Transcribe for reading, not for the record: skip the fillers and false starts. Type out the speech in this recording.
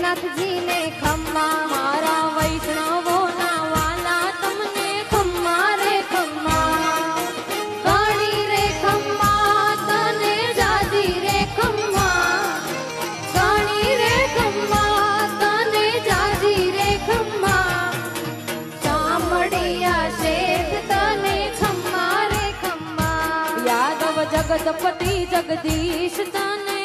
નાથજી ને ખમ્મા મારા વૈષ્ણવો ના વાલા તમને ખમ્મા રે ખમ્મા ગણી રે ખમ્મા તને જાજી રે ખમ્મા ગણી રે ખમ્મા તને જાજી રે ખમ્મા ચામડિયા શેઠ તને ખમ્મા રે ખમ્મા યાદવ જગતપતિ જગદીશ તને